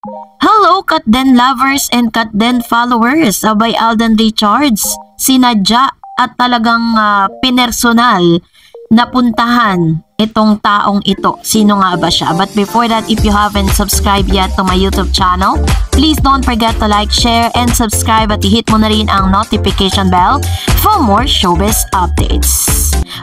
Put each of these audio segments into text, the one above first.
Hello, Katden lovers and Katden followers by Alden Richards. Sinadya at talagang pinersonal na puntahan itong taong ito. Sino nga ba siya? But before that, if you haven't subscribed yet to my YouTube channel, please don't forget to like, share, and subscribe at i-hit mo na rin ang notification bell for more showbiz updates.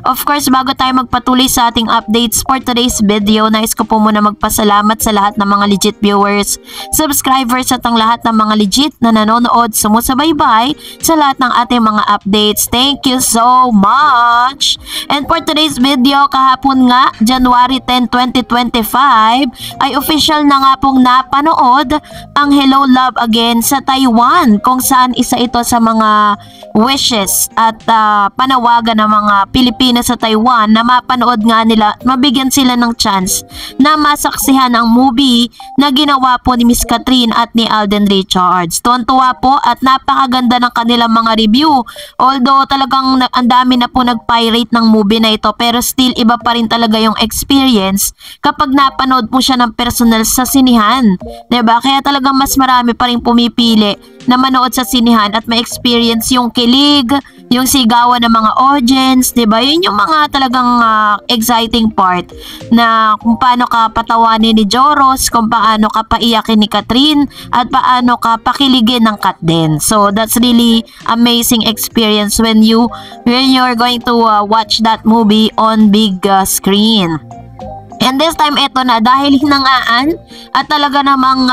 Of course, bago tayo magpatuloy sa ating updates for today's video, nais ko po muna magpasalamat sa lahat ng mga legit viewers, subscribers at ang lahat ng mga legit na nanonood, sumusubaybay sa lahat ng ating mga updates. Thank you so much! And for today's video, kahapon nga, January 10, 2025, ay official na nga pong napanood ang Hello Love Again sa Taiwan, kung saan isa ito sa mga wishes at panawagan ng mga Pilipino sa Taiwan na mapanood nga nila, mabigyan sila ng chance na masaksihan ang movie na ginawa po ni Miss Catherine at ni Alden Richards. Tuwan-tuwa po at napakaganda ng kanilang mga review. Although talagang ang dami na po nag-pirate ng movie na ito, pero still iba pa rin talaga yung experience kapag napanood po siya ng personal sa sinihan. 'Di ba? Kaya talagang mas marami pa rin pumipili na manood sa sinihan at ma-experience yung kilig, yung sigawan ng mga audience, 'di ba? Yun yung mga talagang exciting part na kung paano ka patawanin ni Joros, kung paano ka paiyakin ni Catherine, at paano ka pakiligin ng Katden. So that's really amazing experience when you're going to watch that movie on big screen. And this time ito na, dahil hinangaan at talaga namang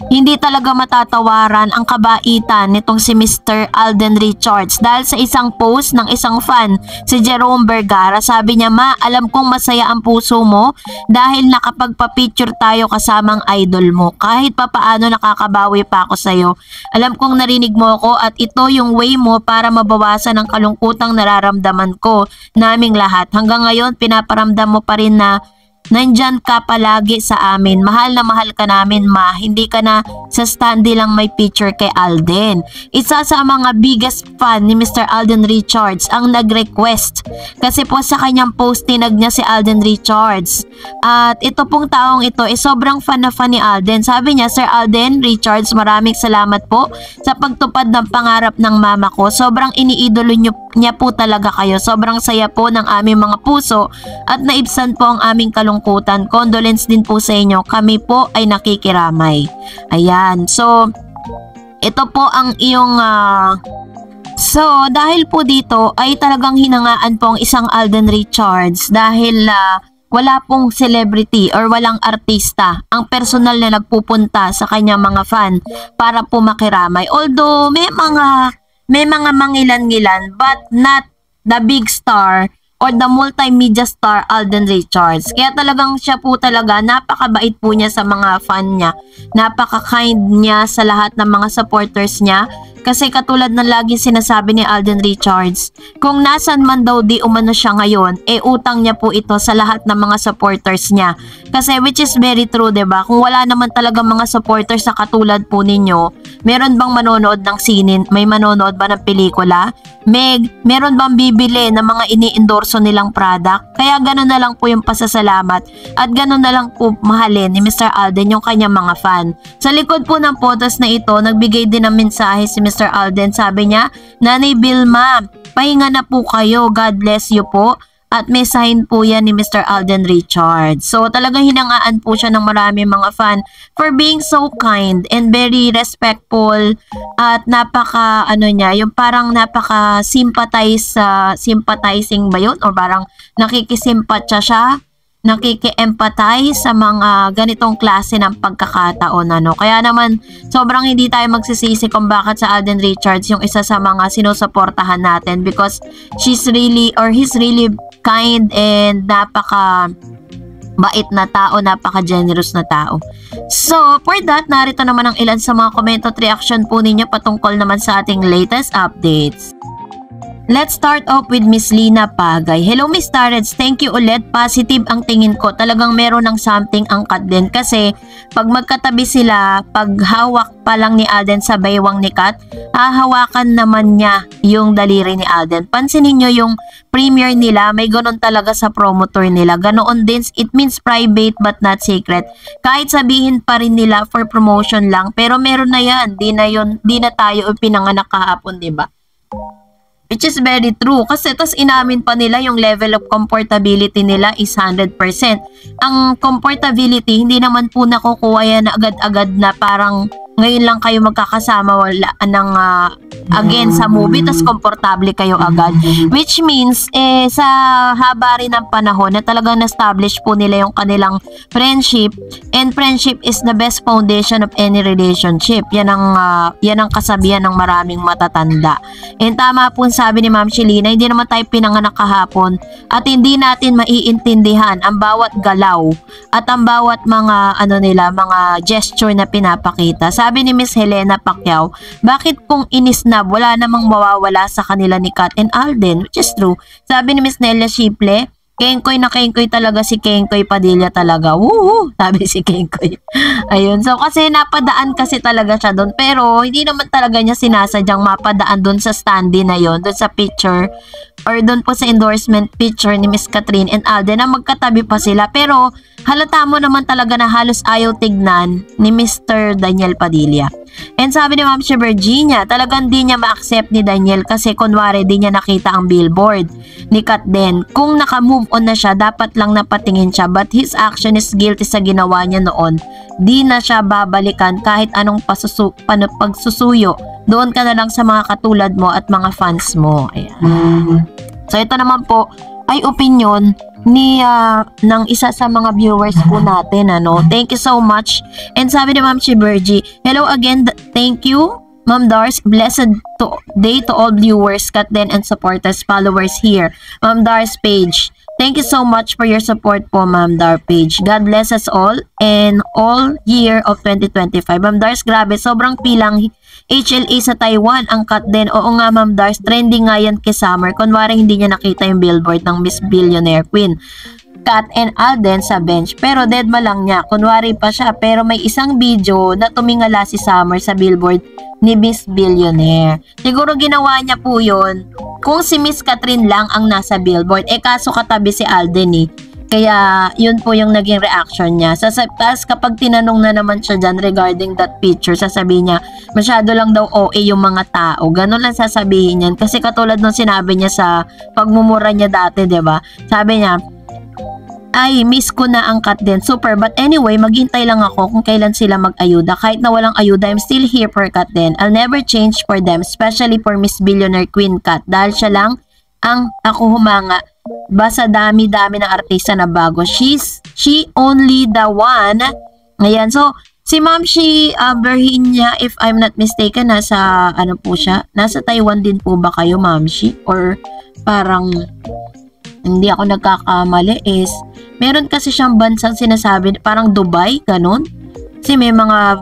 hindi talaga matatawaran ang kabaitan nitong si Mr. Alden Richards dahil sa isang post ng isang fan, si Jerome Vergara. Sabi niya, "Ma, alam kong masaya ang puso mo dahil nakapagpa-picture tayo kasamang idol mo. Kahit papaano nakakabawi pa ako sa'yo. Alam kong narinig mo ako at ito yung way mo para mabawasan ang kalungkutang nararamdaman ko naming lahat. Hanggang ngayon, pinaparamdam mo pa rin na nandyan ka palagi sa amin. Mahal na mahal ka namin, Ma. Hindi ka na sa standee lang may picture kay Alden." Isa sa mga biggest fan ni Mr. Alden Richards ang nag-request. Kasi po sa kanyang post, tinag niya si Alden Richards. At ito pong taong ito sobrang fan na fan ni Alden. Sabi niya, "Sir Alden Richards, maraming salamat po sa pagtupad ng pangarap ng mama ko. Sobrang iniidolo niya po talaga kayo. Sobrang saya po ng aming mga puso at naibsan po ang aming kalungkutan. Condolence din po sa inyo. Kami po ay nakikiramay." Ayan. So, ito po ang iyong So, dahil po dito ay talagang hinangaan po ang isang Alden Richards dahil wala pong celebrity or walang artista ang personal na nagpupunta sa kanyang mga fan para po makiramay. Although may mga mangilan-ngilan, but not the big star or the multimedia star Alden Richards. Kaya talagang siya po talaga, napakabait po niya sa mga fan niya. Napaka-kind niya sa lahat ng mga supporters niya. Kasi katulad ng laging sinasabi ni Alden Richards, kung nasan man daw di umano siya ngayon, utang niya po ito sa lahat ng mga supporters niya. Kasi which is very true, 'di ba? Kung wala naman talaga mga supporters na katulad po ninyo, meron bang manonood ng sinin? May manonood ba ng pelikula? Meron bang bibili ng mga ini-endorso nilang product? Kaya gano'n na lang po yung pasasalamat at gano'n na lang po mahalin ni Mr. Alden yung kanyang mga fan. Sa likod po ng photos na ito, nagbigay din ng mensahe si Mr. Alden. Sabi niya, "Nanay Vilma, pahinga na po kayo. God bless you po." At may sign po yan ni Mr. Alden Richards. So talagang hinangaan po siya ng marami mga fan for being so kind and very respectful at yung parang sympathizing ba yun? O parang nakikisimpatya siya, nakiki-empathize sa mga ganitong klase ng pagkakataon. Kaya naman sobrang hindi tayo magsisisi kung bakit sa Alden Richards yung isa sa mga sinusuportahan natin because he's really kind and napaka bait na tao, napaka-generous na tao. So, for that, narito naman ang ilan sa mga comment at reaction po ninyo patungkol naman sa ating latest updates. Let's start off with Miss Lina Pagay. Hello Miss Tarets, thank you ulit. Positive ang tingin ko. Talagang meron ng something ang Kat din. Kasi pag magkatabi sila, pag hawak pa lang ni Alden sa baywang ni Kat, hahawakan naman niya yung daliri ni Alden. Pansinin nyo yung premiere nila, may ganon talaga sa promotor nila. Ganoon din, it means private but not secret. Kahit sabihin pa rin nila for promotion lang, pero meron na yan. Di na tayo pinanganak kahapon, diba? Which is very true. Kasi tas inamin pa nila yung level of comfortability nila is 100%. Ang comfortability, hindi naman po nakukuha yan agad-agad na parang ngayon lang kayo magkakasama, wala ng again sa movie, tas komportable kayo agad. Which means, sa haba rin ng panahon na talagang na-establish po nila yung kanilang friendship, and friendship is the best foundation of any relationship. Yan ang kasabihan ng maraming matatanda. And tama po sabi ni Ma'am Shelina, hindi naman tayo pinanganak kahapon at hindi natin maiintindihan ang bawat galaw at ang bawat mga mga gesture na pinapakita. Sabi ni Miss Helena Pacquiao, bakit kung inisnab, wala namang mawawala sa kanila ni Kat and Alden, which is true. Sabi ni Miss Nelia Shiple, Kengkoy na Kengkoy talaga si Kengkoy Padilla talaga. Woo! Sabi si Kengkoy. Ayun. So, kasi napadaan kasi talaga siya doon. Pero, hindi naman talaga niya sinasadyang mapadaan doon sa standee na yon, doon sa picture, or doon po sa endorsement picture ni Miss Catherine and Alden na magkatabi pa sila. Pero, halata mo naman talaga na halos ayaw tignan ni Mr. Daniel Padilla. And sabi ni Ma'am si Virginia, talagang di niya ma-accept ni Daniel kasi kunwari di niya nakita ang billboard ni Kat din. Kung naka-move on na siya, dapat lang napatingin siya, but his action is guilty sa ginawa niya noon. Di na siya babalikan kahit anong pagsusuyo. Doon ka na lang sa mga katulad mo at mga fans mo. Ayan. So ito naman po ay opinion ni ng isa sa mga viewers po natin, Thank you so much. And sabi ni Ma'am Chibergy, hello again, thank you Ma'am Dars, blessed day to all viewers, Kat Den and supporters, followers here. Ma'am Dars page, thank you so much for your support po, Ma'am Dar page. God bless us all and all year of 2025. Ma'am Dars, grabe, sobrang pilang HLA sa Taiwan ang Kat Den. Oo nga Ma'am Dars, trending nga yan kay Summer. Kunwari hindi niya nakita yung billboard ng Miss Billionaire Queen Kat and Alden sa bench, pero deadma lang niya. Kunwari pa siya, pero may isang video na tumingala si Summer sa billboard ni Miss Billionaire. Siguro ginawa niya po yun kung si Miss Catherine lang ang nasa billboard. Kaso katabi si Alden Kaya, yun po yung naging reaction niya. Tapos kapag tinanong na naman siya dyan regarding that picture, sasabihin niya, masyado lang daw OA yung mga tao. Ganun lang sasabihin niyan. Kasi katulad nung sinabi niya sa pagmumura niya dati, diba? Sabi niya, ay, miss ko na ang Kat din. Super. But anyway, maghintay lang ako kung kailan sila mag-ayuda. Kahit na walang ayuda, I'm still here for Kat din. I'll never change for them, especially for Miss Billionaire Queen Kat. Dahil siya lang ang ako humanga. Basta dami-dami ng artista na bago. She only the one. Ayan. So, si Ma'am Virginia, if I'm not mistaken, nasa, po siya? Nasa Taiwan din po ba kayo, Ma'am Or parang, hindi ako nagkakamali meron kasi siyang bansang sinasabi, parang Dubai, ganun. Kasi may mga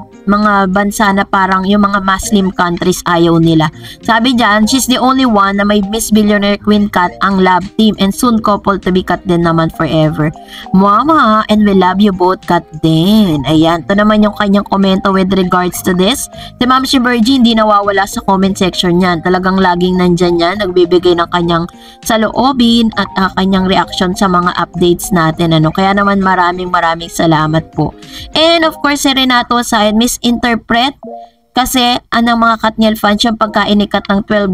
bansa na parang yung mga Muslim countries ayaw nila. Sabi dyan, she's the only one na may Miss Billionaire Queen Kat ang love team and soon couple to be Kat din naman forever. Mama, and we love you both, Kat din. Ayan, ito naman yung kanyang komento with regards to this. Si Ma'am Virgie hindi nawawala sa comment section niyan. Talagang laging nandyan yan, nagbibigay ng kanyang saloobin at kanyang reaction sa mga updates natin. Kaya naman maraming salamat po. And of course, si Renato Said, misinterpret kasi ang mga Katniel fans yung pagkain ni Kat ng 12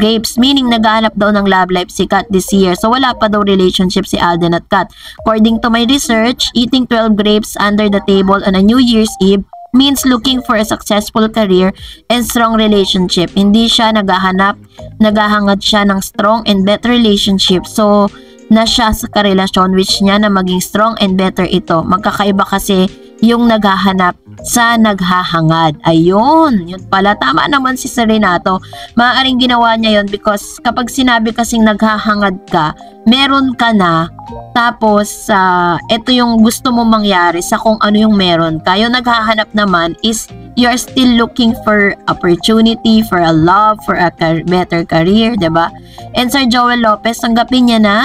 grapes, meaning naghahanap daw ng love life si Kat this year. So wala pa daw relationship si Alden at Kat. According to my research, eating 12 grapes under the table on a New Year's Eve means looking for a successful career and strong relationship. Hindi siya naghahangad siya ng strong and better relationship. So na siya sa karelasyon which niya na maging strong and better ito. Magkakaiba kasi yung naghahanap sa naghahangad. Ayun, yun pala. Tama naman si Renato. Maaaring ginawa niya yun because kapag sinabi kasing naghahangad ka, meron ka na, tapos ito yung gusto mo mangyari sa kung ano yung meron ka. Yung naghahanap naman is you're still looking for opportunity, for a love, for a better career, 'di ba? And Sir Joel Lopez, tanggapin niya na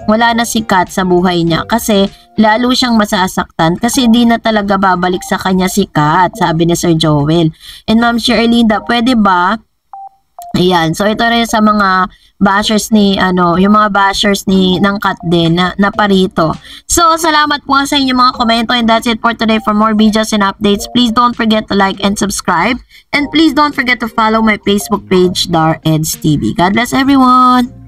wala na si Kat sa buhay niya kasi lalo siyang masasaktan kasi di na talaga babalik sa kanya si Kat, sabi ni Sir Joel. And Ma'am Sherlinda, pwede ba? Ayan, so ito rin sa mga bashers ni yung mga bashers ng Kat din na parito. So salamat po sa inyong mga komento, and that's it for today. For more videos and updates, please don't forget to like and subscribe, and please don't forget to follow my Facebook page, Dar Eds TV. God bless everyone.